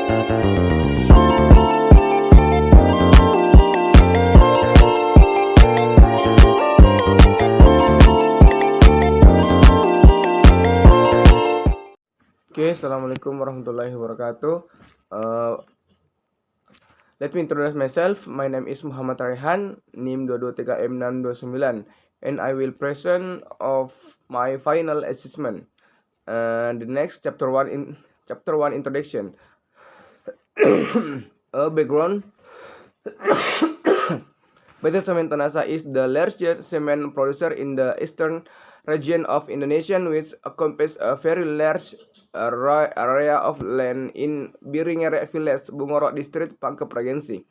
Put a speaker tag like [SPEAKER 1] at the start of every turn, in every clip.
[SPEAKER 1] Oke, Assalamualaikum warahmatullahi wabarakatuh. Uh, Let me introduce myself. My name is Muhammad Rehan, NIM 223M629, and I will present of my final assessment. The next chapter one introduction. Background. PT Semen Tanasa is the largest cement producer in the eastern region of Indonesia, which occupies a very large area of land in Biringere Village, Bungoro District, Pangkep Regency.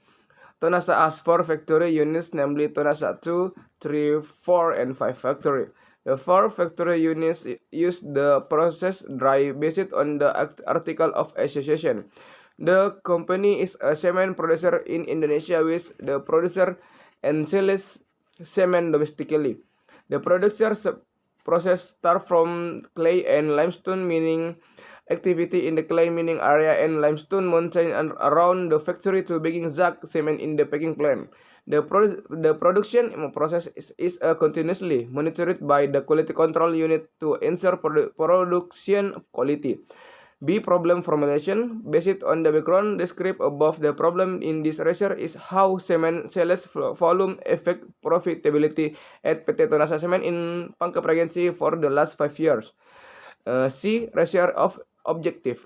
[SPEAKER 1] Tonasa has 4 factory units, namely Tonasa 2, 3, 4, and 5 factory. The 4 factory units use the process dry based on the article of association. The company is a cement producer in Indonesia, with the producer and sells cement domestically. The producer process start from clay and limestone, meaning activity in the clay mining area and limestone mountain and around the factory to begin slag cement in the packing plant. The production process is continuously monitored by the quality control unit to ensure production quality. B. Problem formulation. Based on the background described above, the problem in this research is how cement sales volume affect profitability at PT Tonasa Cement in Pangkep Regency for the last 5 years. C. Research of objective.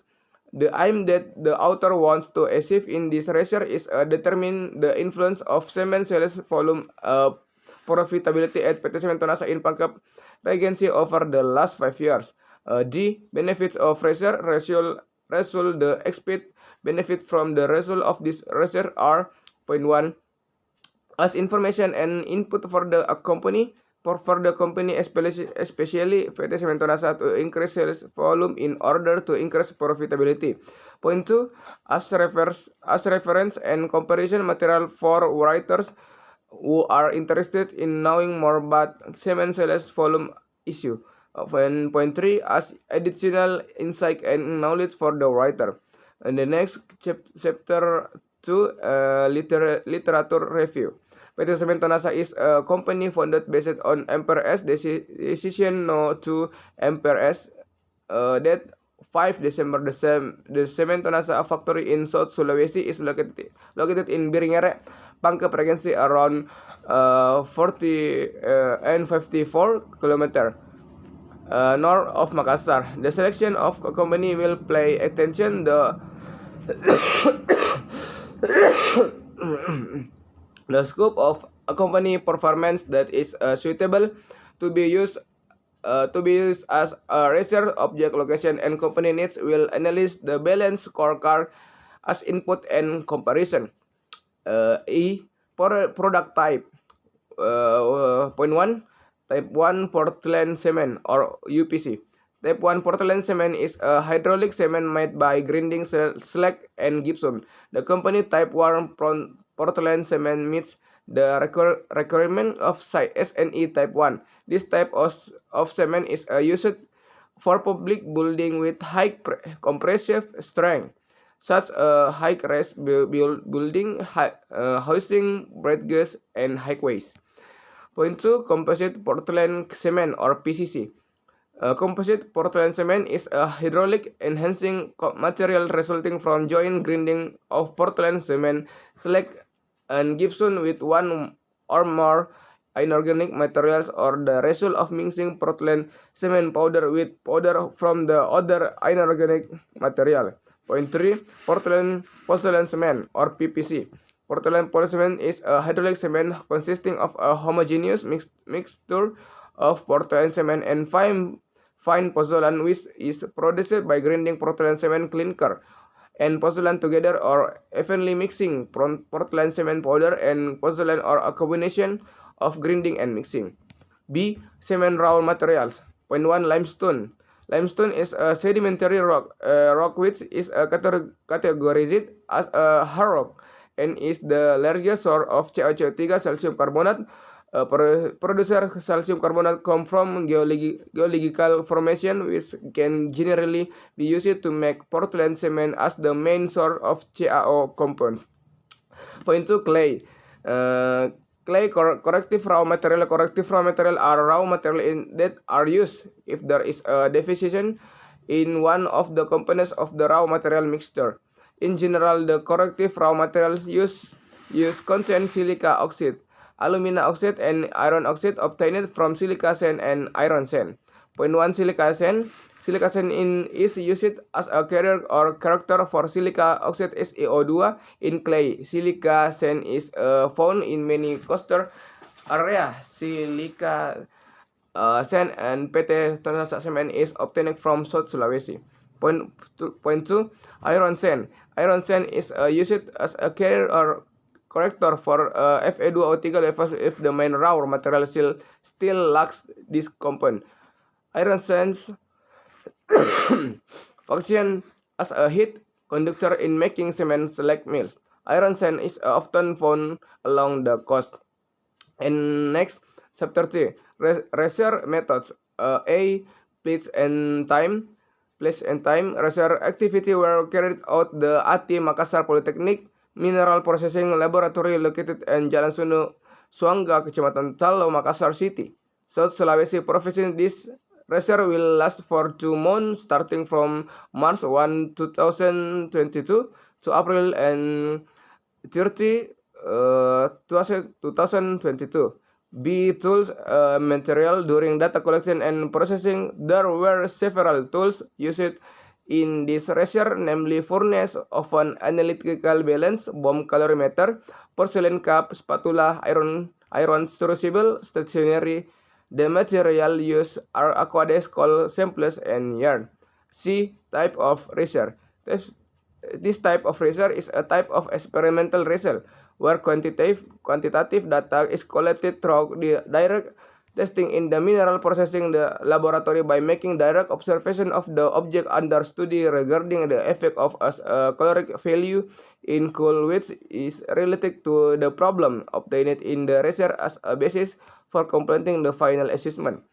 [SPEAKER 1] The aim that the author wants to achieve in this research is determine the influence of cement sales volume profitability at PT Semen Tonasa in Pangkep Regency over the last 5 years. D. Benefits of research. The expected benefit from the result of this research are: point 1. As information and input for the company, especially PT Semen Tonasa, to increase sales volume in order to increase profitability. Point 2. As reference and comparison material for writers who are interested in knowing more about cement sales volume issue. Point 3. As additional insight and knowledge for the writer. And the next chapter 2, literature review. PT Semen Tonasa is a company founded based on MPRS decision no to MPRS that 5 December. The Semen Tonasa factory in South Sulawesi is located in Biringere, Pangkep Regency, around 40 and 54 kilometer north of Makassar. The selection of a company will pay attention the the scope of a company performance that is suitable to be used as a research object. Location and company needs will analyze the balance scorecard as input and comparison. Product type. Point 1. Type 1 Portland cement or UPC. Type 1 Portland cement is a hydraulic cement made by grinding slag and gypsum. The company type 1 Portland cement meets the requirement of site SNE type 1. This type of cement is used for public building with high compressive strength, such as high-rise building, housing, bridges, and highways. Point 2. Composite Portland cement or PCC. Composite Portland cement is a hydraulic enhancing material resulting from joint grinding of Portland cement, slag, and gypsum with one or more inorganic materials, or the result of mixing Portland cement powder with powder from the other inorganic material. Point 3. Portland cement or PPC. Portland cement is a hydraulic cement consisting of a homogeneous mixture of Portland cement and fine pozzolan, which is produced by grinding Portland cement clinker and pozzolan together, or evenly mixing Portland cement powder and pozzolan, or a combination of grinding and mixing. B. Cement raw materials. Point 1. Limestone. Limestone is a sedimentary rock which is categorized as a hard rock and is the largest source of CO2, calcium carbonate, Producer calcium carbonate come from geological formation, which can generally be used to make Portland cement as the main source of CaO compounds. Point 2, clay. Clay corrective raw material. Corrective raw material are raw material that are used if there is a deficiency in one of the components of the raw material mixture. In general, the corrective raw materials used contain silica oxide, alumina oxide, and iron oxide obtained from silica sand and iron sand. Point 1, silica sand. Silica sand is used as a carrier or character for silica oxide SiO2 in clay. Silica sand is found in many coastal areas. Silica sand and PT Tanah Cement is obtained from South Sulawesi. Point two, iron sand. Iron sand is used as a carrier or corrector for Fe2O3 levels if the main raw material still lacks this compound. Iron sands function as a heat conductor in making cement slag mills. Iron sand is often found along the coast. And next, chapter 3, research methods. Place and time. Research activity were carried out the ATI Makassar Polytechnic Mineral Processing Laboratory located in Jalan Sunu, Suangga, Kecamatan Calo, Makassar City, South Sulawesi Province. This research will last for 2 months starting from March 1, 2022 to April and 30, 2022. B. Tools material during data collection and processing. There were several tools used in this research, namely furnace, oven, analytical balance, bomb calorimeter, porcelain cup, spatula, iron crucible, stationery. The material used are aqueducts, coal samples, and yarn. C. Type of research. This type of research is a type of experimental research where quantitative data is collected through the direct testing in the mineral processing the laboratory by making direct observation of the object under study regarding the effect of a caloric value in coal, which is related to the problem obtained in the research as a basis for completing the final assessment.